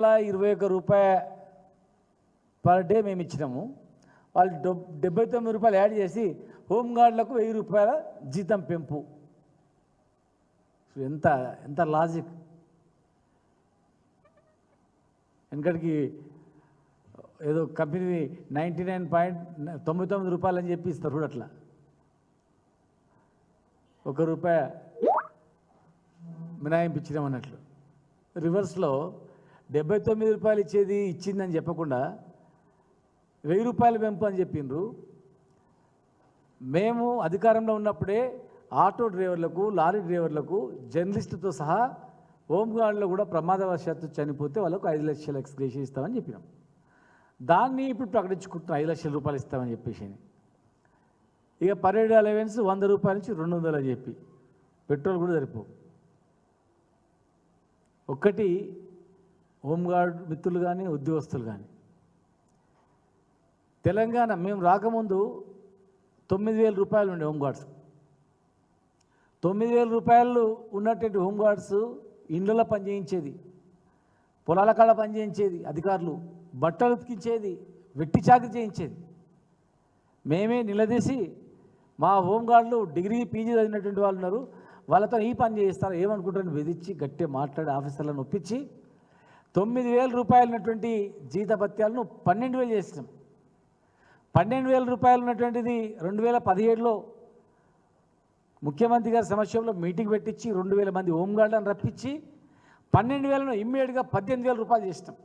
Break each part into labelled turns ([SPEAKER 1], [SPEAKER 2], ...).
[SPEAKER 1] రూపాయ per day మేము ఇచ్చినాము. వాళ్ళు 79 రూపాయలు యాడ్ చేసి హోంగార్డులకు 1000 రూపాయల జీతం పెంపు. ఎంత ఎంత లాజిక్. ఎందుకంటే ఏదో కంపెనీ 99.99 రూపాయలు అని చెప్పి ఇస్తారు చూడు, అట్లా ₹1 మినాయింపించడం అన్నట్లు. రివర్స్లో 79 రూపాయలు ఇచ్చిందని చెప్పకుండా 1000 రూపాయలు పెంపు అని చెప్పిండ్రు. మేము అధికారంలో ఉన్నప్పుడే ఆటో డ్రైవర్లకు, లారీ డ్రైవర్లకు, జర్నలిస్టుతో సహా హోంగార్డులో కూడా ప్రమాదవశాత్తు చనిపోతే వాళ్ళకు 5 లక్షల ఎక్స్గ్రేషియా ఇస్తామని చెప్పినాం. దాన్ని ఇప్పుడు ప్రకటించుకుంటున్నాం 5 లక్షల రూపాయలు ఇస్తామని చెప్పేసి. ఇక పరేడ్ అలవెన్స్ 100 రూపాయల నుంచి 200 అని చెప్పి పెట్రోల్ కూడా సరిపో. ఒక్కటి హోంగార్డ్ మిత్రులు కానీ ఉద్యోగస్తులు కానీ, తెలంగాణ మేము రాకముందు 9000 రూపాయలు ఉండే హోంగార్డ్స్. 9000 రూపాయలు ఉన్నటువంటి హోంగార్డ్స్ ఇండ్లలో పనిచేయించేది, పొలాల కాడ పనిచేయించేది, అధికారులు బట్టలు ఉతికించేది, వెట్టి చాకరీ చేయించేది. మేమే నిలదీసి మా హోంగార్డులు డిగ్రీ పీజీ చదివినటువంటి వాళ్ళు ఉన్నారు, వాళ్ళతో ఈ పని చేయిస్తారు ఏమనుకుంటారని బెదిరించి గట్టిగా మాట్లాడి ఆఫీసర్లను ఒప్పించి 9000 రూపాయలు ఉన్నటువంటి జీతభత్యాలను 12000 చేసినాం. 12000 రూపాయలు ఉన్నటువంటిది 2017లో ముఖ్యమంత్రి గారి సమక్షంలో మీటింగ్ పెట్టించి 2000 మంది హోంగార్డులను రప్పించి 12000ను ఇమ్మీడియట్గా 18000 రూపాయలు చేసినాం.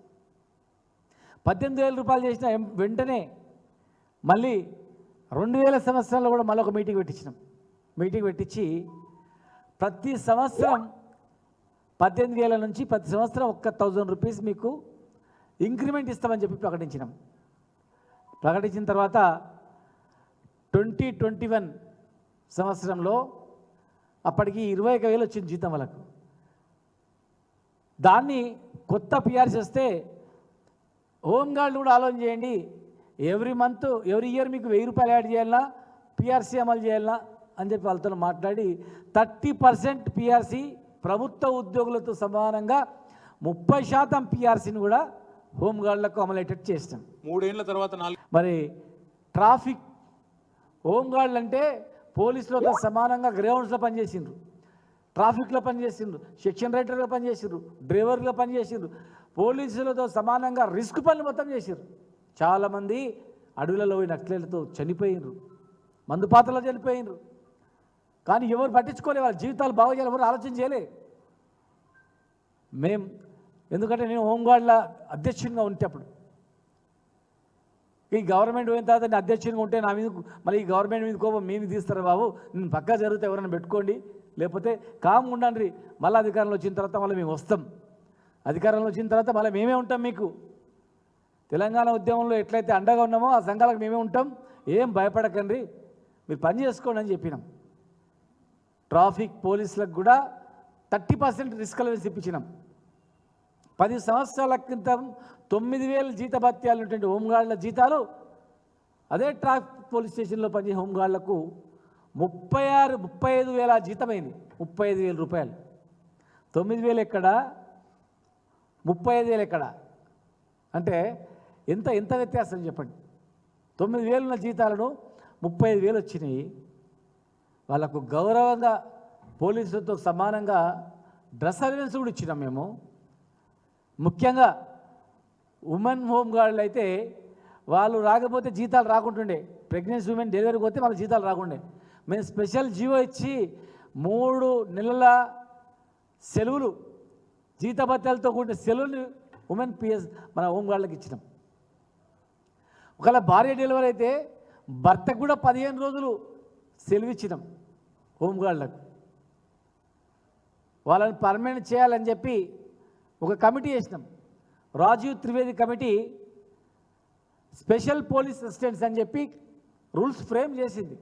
[SPEAKER 1] 18000 రూపాయలు చేసిన వెంటనే మళ్ళీ 2000 సంవత్సరంలో కూడా మళ్ళీ ఒక మీటింగ్ పెట్టించినాం. మీటింగ్ పెట్టించి ప్రతి సంవత్సరం 18000 నుంచి ప్రతి సంవత్సరం 1000 రూపీస్ మీకు ఇంక్రిమెంట్ ఇస్తామని చెప్పి ప్రకటించినాం. ప్రకటించిన తర్వాత 2021 సంవత్సరంలో అప్పటికి 21000 వచ్చింది జీతం వాళ్ళకు. దాన్ని కొత్త పిఆర్సీ వస్తే హోంగార్డులు కూడా ఆలోచన చేయండి, ఎవ్రీ ఇయర్ మీకు 1000 రూపాయలు యాడ్ చేయాలన్నా, పిఆర్సీ అమలు చేయాలన్నా అని చెప్పి వాళ్ళతో మాట్లాడి 30% పిఆర్సీ ప్రభుత్వ ఉద్యోగులతో సమానంగా 30% పిఆర్సీని కూడా హోంగార్డులకు అమలయ్యేటట్టు చేస్తాం.
[SPEAKER 2] 3 ఏళ్ల తర్వాత
[SPEAKER 1] మరి ట్రాఫిక్ హోంగార్డులు అంటే పోలీసులతో సమానంగా గ్రౌండ్స్లో పనిచేసిండ్రు, ట్రాఫిక్లో పనిచేసిండ్రు, సెక్షన్ రైటర్గా పనిచేసిండ్రు, డ్రైవర్గా పనిచేసిండ్రు, పోలీసులతో సమానంగా రిస్క్ పనులు మొత్తం చేసిండ్రు. చాలామంది అడవులలో పోయి నక్సలైట్లతో చనిపోయినరు, మందుపాత్రలో చనిపోయినరు. కానీ ఎవరు పట్టించుకోలే, వాళ్ళ జీవితాలు బాగు చేయాలి ఎవరు ఆలోచన చేయలే. ఎందుకంటే నేను హోంగార్డుల అధ్యక్షునిగా ఉంటేప్పుడు ఈ గవర్నమెంట్ పోయిన తర్వాత నేను అధ్యక్షునిగా ఉంటే నా మీద మళ్ళీ ఈ గవర్నమెంట్ మీద కోపం మేము తీస్తారు బాబు, నేను పక్కా జరిగితే ఎవరైనా పెట్టుకోండి, లేకపోతే కామ్ ఉండండి, మళ్ళీ అధికారంలో వచ్చిన తర్వాత మళ్ళీ మేము వస్తాం, అధికారంలో వచ్చిన తర్వాత మళ్ళీ మేమే ఉంటాం, మీకు తెలంగాణ ఉద్యమంలో ఎట్లయితే అండగా ఉన్నామో ఆ సంఘాలకు మేమే ఉంటాం, ఏం భయపడకండి, మీరు పని చేసుకోండి అని చెప్పినాం. ట్రాఫిక్ పోలీసులకు కూడా 30% రిస్క్ అలవెన్స్ ఇప్పించినాం. 10 సంవత్సరాల క్రితం 9000 జీతభత్యాలు ఉన్నటువంటి హోంగార్డుల జీతాలు అదే ట్రాఫిక్ పోలీస్ స్టేషన్లో పనిచేసే హోంగార్డులకు 35,000 జీతమైంది. 35,000 రూపాయలు. 9,000 ఎక్కడ, 35,000 ఎక్కడ అంటే ఎంత ఎంత వ్యత్యాసం చెప్పండి. 9,000 ఉన్న జీతాలను 35,000 వచ్చినాయి. వాళ్ళకు గౌరవంగా పోలీసులతో సమానంగా డ్రెస్ అలవెన్స్ కూడా ఇచ్చినాం మేము. ముఖ్యంగా ఉమెన్ హోంగార్డులు అయితే వాళ్ళు రాకపోతే జీతాలు రాకుంటుండే, ప్రెగ్నెన్సీ ఉమెన్ డెలివరీకి పోతే వాళ్ళ జీతాలు రాకుండే. మేము స్పెషల్ జీవో ఇచ్చి 3 నెలల సెలవులు జీతభత్యాలతో కూడిన సెలవులు ఉమెన్ పిఎస్ మన హోంగార్డులకు ఇచ్చినాం. ఒకవేళ భార్య డెలివరీ అయితే భర్తకు కూడా 15 రోజులు సెలవు ఇచ్చినాం హోంగార్డులకు. వాళ్ళని పర్మనెంట్ చేయాలని చెప్పి ఒక కమిటీ చేసినాం. Rajiv Trivedi committee special police assistants అని చెప్పి రూల్స్ ఫ్రేమ్ చేసింది.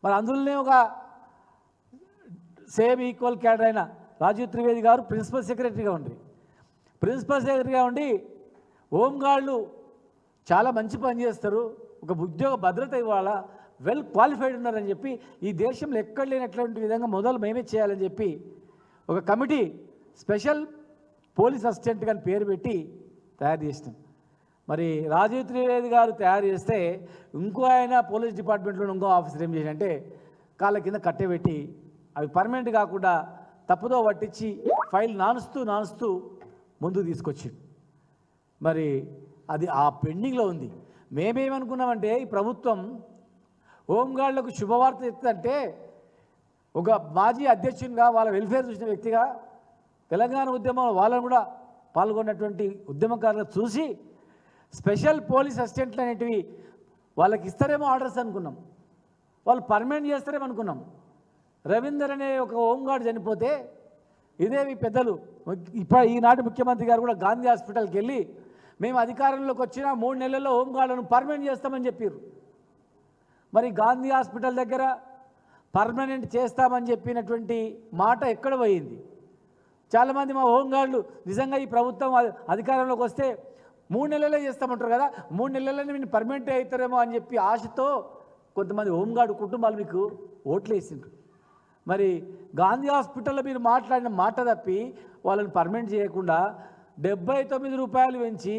[SPEAKER 1] మరి అందులోనే ఒక సేమ్ ఈక్వల్ క్యాడర్ అయిన రాజీవ్ త్రివేది గారు ప్రిన్సిపల్ సెక్రటరీగా ఉండి హోంగార్డులు చాలా మంచి పని చేస్తారు, ఒక ఉద్యోగ భద్రత ఇవ్వాలా, వెల్ క్వాలిఫైడ్ ఉన్నారని చెప్పి ఈ దేశంలో ఎక్కడ లేనటువంటి విధంగా మొదలు మేమే చేయాలని చెప్పి ఒక కమిటీ స్పెషల్ పోలీస్ అసిస్టెంట్ అని పేరు పెట్టి తయారు చేసినాం. మరి రాజీవ్ త్రివేది గారు తయారు చేస్తే ఇంకో ఆయన పోలీస్ డిపార్ట్మెంట్లో ఇంకో ఆఫీసర్ ఏం చేశారంటే కాళ్ళ కింద కట్టెబెట్టి అవి పర్మనెంట్ కాకుండా తప్పుదో పట్టించి ఫైల్ నానుస్తూ ముందుకు తీసుకొచ్చింది. మరి అది ఆ పెండింగ్లో ఉంది. మేమేమనుకున్నామంటే ఈ ప్రభుత్వం హోంగార్డులకు శుభవార్త ఇస్తుందంటే ఒక మాజీ అధ్యక్షునిగా వాళ్ళ వెల్ఫేర్ చూసిన వ్యక్తిగా తెలంగాణ ఉద్యమంలో వాళ్ళని కూడా పాల్గొన్నటువంటి ఉద్యమకారులు చూసి స్పెషల్ పోలీస్ అసిస్టెంట్లు అనేటివి వాళ్ళకి ఇస్తారేమో ఆర్డర్స్ అనుకున్నాం, వాళ్ళు పర్మనెంట్ చేస్తారేమో అనుకున్నాం. రవీందర్ అనే ఒక హోంగార్డ్ చనిపోతే ఇదేవి పెద్దలు ఈనాటి ముఖ్యమంత్రి గారు కూడా గాంధీ హాస్పిటల్కి వెళ్ళి మేము అధికారంలోకి వచ్చిన 3 నెలల్లో హోంగార్డులను పర్మనెంట్ చేస్తామని చెప్పారు. మరి గాంధీ హాస్పిటల్ దగ్గర పర్మనెంట్ చేస్తామని చెప్పినటువంటి మాట ఎక్కడ పోయింది? చాలామంది మా హోంగార్డులు నిజంగా ఈ ప్రభుత్వం అధికారంలోకి వస్తే 3 నెలలే చేస్తామంటారు కదా, 3 నెలలనే మీరు పర్మనెంట్ అవుతారేమో అని చెప్పి ఆశతో కొంతమంది హోంగార్డు కుటుంబాలు మీకు ఓట్లు వేసిండ్రు. మరి గాంధీ హాస్పిటల్లో మీరు మాట్లాడిన మాట తప్పి వాళ్ళని పర్మనెంట్ చేయకుండా 79 రూపాయలు పెంచి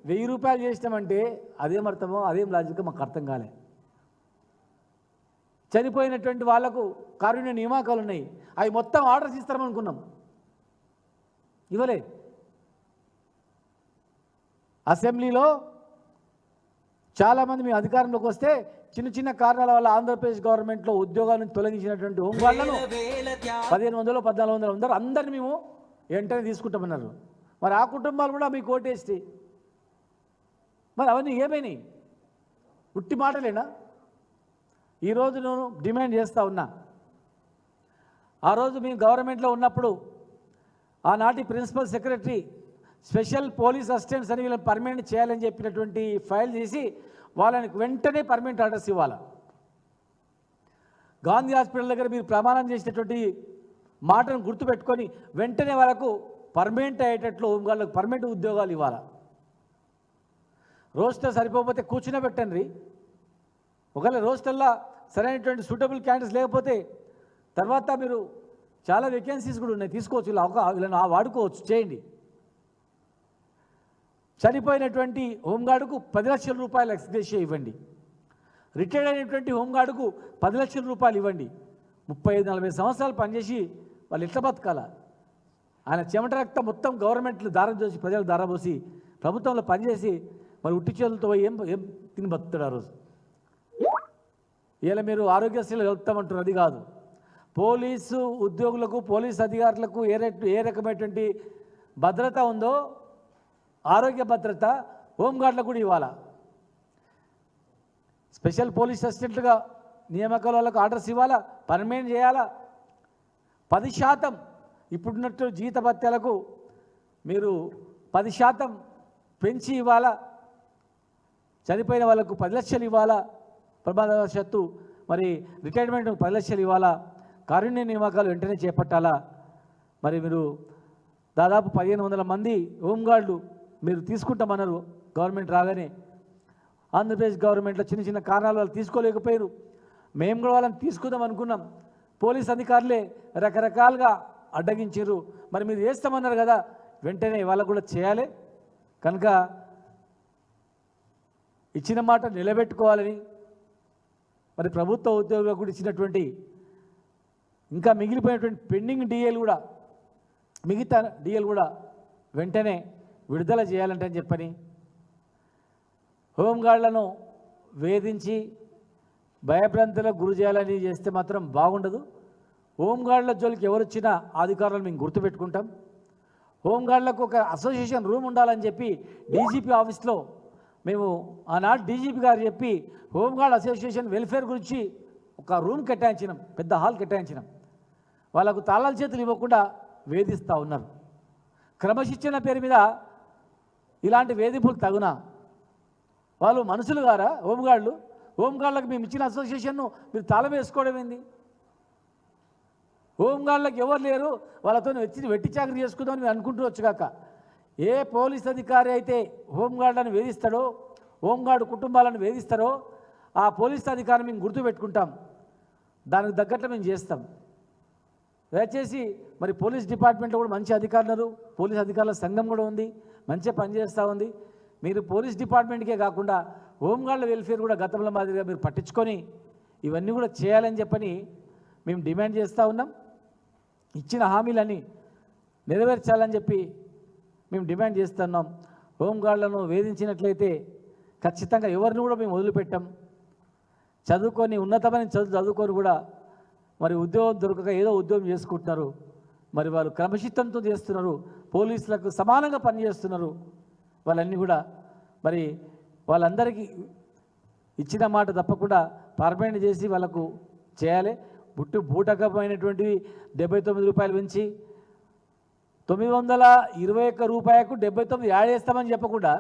[SPEAKER 1] 1000 రూపాయలు చేసినామంటే అదేం అర్థమో అదేం లాజిక్ మాకు అర్థం కాలే. చనిపోయినటువంటి వాళ్లకు కారుణ్య నియామకాలు ఉన్నాయి, అవి మొత్తం ఆర్డర్స్ ఇస్తారనుకున్నాం, ఇవ్వలే. అసెంబ్లీలో చాలామంది మేము అధికారంలోకి వస్తే చిన్న కారణాల వల్ల ఆంధ్రప్రదేశ్ గవర్నమెంట్లో ఉద్యోగాలను తొలగించినటువంటి హోంగార్డులను 1500 1400 ఉన్నారు, అందరిని మేము వెంటనే తీసుకుంటామన్నారు. మరి ఆ కుటుంబాలు కూడా మీకు ఓటేస్తే మరి అవన్నీ ఏమైనాయి? ఉట్టి మాటలేనా? ఈరోజు నేను డిమాండ్ చేస్తూ ఉన్నా, ఆ రోజు మేము గవర్నమెంట్లో ఉన్నప్పుడు ఆనాటి principal secretary special police assistants అని వీళ్ళని పర్మనెంట్ చేయాలని చెప్పినటువంటి ఫైల్ చేసి వాళ్ళని వెంటనే పర్మనెంట్ ఆర్డర్స్ ఇవ్వాలి. గాంధీ హాస్పిటల్ దగ్గర మీరు ప్రమాణం చేసినటువంటి మాటను గుర్తుపెట్టుకొని వెంటనే వాళ్ళకు పర్మనెంట్ అయ్యేటట్లు హోంగార్డులకు పర్మనెంట్ ఉద్యోగాలు ఇవ్వాలి. రోస్టర్ సరిపోతే కూర్చునే పెట్టండి. ఒకవేళ రోస్టర్లో సరైనటువంటి సూటబుల్ క్యాండిడేట్స్ లేకపోతే తర్వాత మీరు చాలా వేకెన్సీస్ కూడా ఉన్నాయి, తీసుకోవచ్చు, వీళ్ళని వాడుకోవచ్చు, చేయండి. చనిపోయినటువంటి హోంగార్డుకు 10 లక్షల రూపాయలు ఎక్స్గ్రేషియా ఇవ్వండి. రిటైర్డ్ అయినటువంటి హోంగార్డుకు 10 లక్షల రూపాయలు ఇవ్వండి. 35-40 సంవత్సరాలు పనిచేసి వాళ్ళు ఎట్లా బతకాల? ఆయన చెమట రక్తం మొత్తం గవర్నమెంట్లు దారం చేసి ప్రజలు దారబోసి ప్రభుత్వంలో పనిచేసి మరి ఉట్టి చేతులతో ఏం తిని బతుకుతాడు ఆ రోజు. ఇలా మీరు ఆరోగ్యశ్రీలు వెళ్తామంటారు, అది కాదు. పోలీసు ఉద్యోగులకు పోలీసు అధికారులకు ఏ రకమైనటువంటి భద్రత ఉందో ఆరోగ్య భద్రత హోంగార్డులకు కూడా ఇవ్వాలా. స్పెషల్ పోలీస్ అసిస్టెంట్లుగా నియామకాల వాళ్ళకు ఆర్డర్స్ ఇవ్వాలా, పర్మనెంట్ చేయాలా. 10% ఇప్పుడున్నట్టు జీతభత్యాలకు మీరు 10% పెంచి ఇవ్వాలా. చనిపోయిన వాళ్ళకు 10 లక్షలు ఇవ్వాలా. ప్రమాదవశాత్తు మరి రిటైర్మెంట్ 10 లక్షలు ఇవ్వాలా. కారుణ్య నియామకాలు వెంటనే చేపట్టాలా. మరి మీరు దాదాపు 1500 మంది హోంగార్డులు మీరు తీసుకుంటామన్నారు గవర్నమెంట్ రాగానే. ఆంధ్రప్రదేశ్ గవర్నమెంట్లో చిన్న కారణాలు వాళ్ళు తీసుకోలేకపోయారు, మేము కూడా వాళ్ళని తీసుకుందాం అనుకున్నాం. పోలీస్ అధికారులే రకరకాలుగా అడ్డగించారు. మరి మీరు చేస్తామన్నారు కదా, వెంటనే వాళ్ళకు కూడా చేయాలి. కనుక ఇచ్చిన మాట నిలబెట్టుకోవాలని మరి ప్రభుత్వ ఉద్యోగులకు కూడా ఇచ్చినటువంటి ఇంకా మిగిలిపోయినటువంటి పెండింగ్ డిఏలు కూడా మిగతా డిఏలు కూడా వెంటనే విడుదల చేయాలంటే అని చెప్పని హోంగార్డులను వేధించి భయభ్రాంతులకు గురి చేయాలని చేస్తే మాత్రం బాగుండదు. హోంగార్డుల జోలికి ఎవరు వచ్చినా అధికారులను మేము గుర్తుపెట్టుకుంటాం. హోంగార్డులకు ఒక అసోసియేషన్ రూమ్ ఉండాలని చెప్పి డీజీపీ ఆఫీస్లో మేము ఆనాడు డీజీపీ గారు చెప్పి హోంగార్డ్ అసోసియేషన్ వెల్ఫేర్ గురించి ఒక రూమ్ కేటాయించినాం, పెద్ద హాల్ కేటాయించినాం. వాళ్ళకు తాళాల చేతులు ఇవ్వకుండా వేధిస్తూ ఉన్నారు. క్రమశిక్షణ పేరు మీద ఇలాంటి వేధింపులు తగునా? వాళ్ళు మనుషులు గారా హోంగార్డులు? హోంగార్డులకు మేము ఇచ్చిన అసోసియేషన్ను మీరు తాళం వేసుకోవడం ఏంది? హోంగార్డులకు ఎవరు లేరు, వాళ్ళతో వెట్టి చాకరీ చేసుకుందామని మీరు అనుకుంటూ కాక, ఏ పోలీస్ అధికారి అయితే హోంగార్డులను వేధిస్తాడో, హోంగార్డు కుటుంబాలను వేధిస్తారో ఆ పోలీస్ అధికారిని మేము గుర్తుపెట్టుకుంటాం, దానికి తగ్గట్లు మేము చేస్తాం. దయచేసి మరి పోలీస్ డిపార్ట్మెంట్లో కూడా మంచి అధికారులు, పోలీస్ అధికారుల సంఘం కూడా ఉంది, మంచిగా పనిచేస్తూ ఉంది. మీరు పోలీస్ డిపార్ట్మెంట్కే కాకుండా హోంగార్డుల వెల్ఫేర్ కూడా గతంలో మాదిరిగా మీరు పట్టించుకొని ఇవన్నీ కూడా చేయాలని చెప్పని మేము డిమాండ్ చేస్తూ ఉన్నాం. ఇచ్చిన హామీలన్నీ నెరవేర్చాలని చెప్పి మేము డిమాండ్ చేస్తున్నాం. హోంగార్డులను వేధించినట్లయితే ఖచ్చితంగా ఎవరిని కూడా మేము వదిలిపెట్టాం. చదువుకొని ఉన్నతమైన చదువుకొని కూడా మరి ఉద్యోగం దొరకక ఏదో ఉద్యోగం చేసుకుంటున్నారు. మరి వాళ్ళు క్రమశిక్షణతో చేస్తున్నారు, పోలీసులకు సమానంగా పనిచేస్తున్నారు. వాళ్ళన్నీ కూడా మరి వాళ్ళందరికీ ఇచ్చిన మాట తప్పకుండా పర్మనెంట్ చేసి వాళ్ళకు చేయాలి. బూటకమైనటువంటివి 79 రూపాయలు పెంచి 921 రూపాయకు 79 యాడ్ చేస్తామని చెప్పకుండా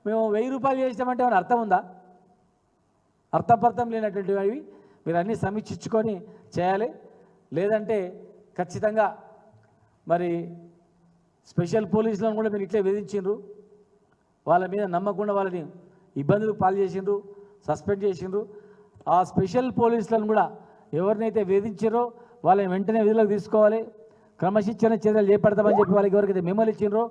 [SPEAKER 1] మేము 1000 రూపాయలు చేస్తామంటే ఏమైనా అర్థం ఉందా? అర్థపర్థం లేనటువంటివి అవి మీరు అన్నీ సమీక్షించుకొని చేయాలి. లేదంటే ఖచ్చితంగా మరి స్పెషల్ పోలీసులను కూడా మీరు ఇట్లే వేధించిండ్రు, వాళ్ళ మీద నమ్మకుండా వాళ్ళని ఇబ్బందులు పాలు చేసిండ్రు, సస్పెండ్ చేసిండ్రు. ఆ స్పెషల్ పోలీసులను కూడా ఎవరినైతే వేధించారో వాళ్ళని వెంటనే విధులకు తీసుకోవాలి, క్రమశిక్షణ చర్యలు చేపడతామని చెప్పి వాళ్ళకి ఎవరికైతే మెమోలు ఇచ్చిండ్రో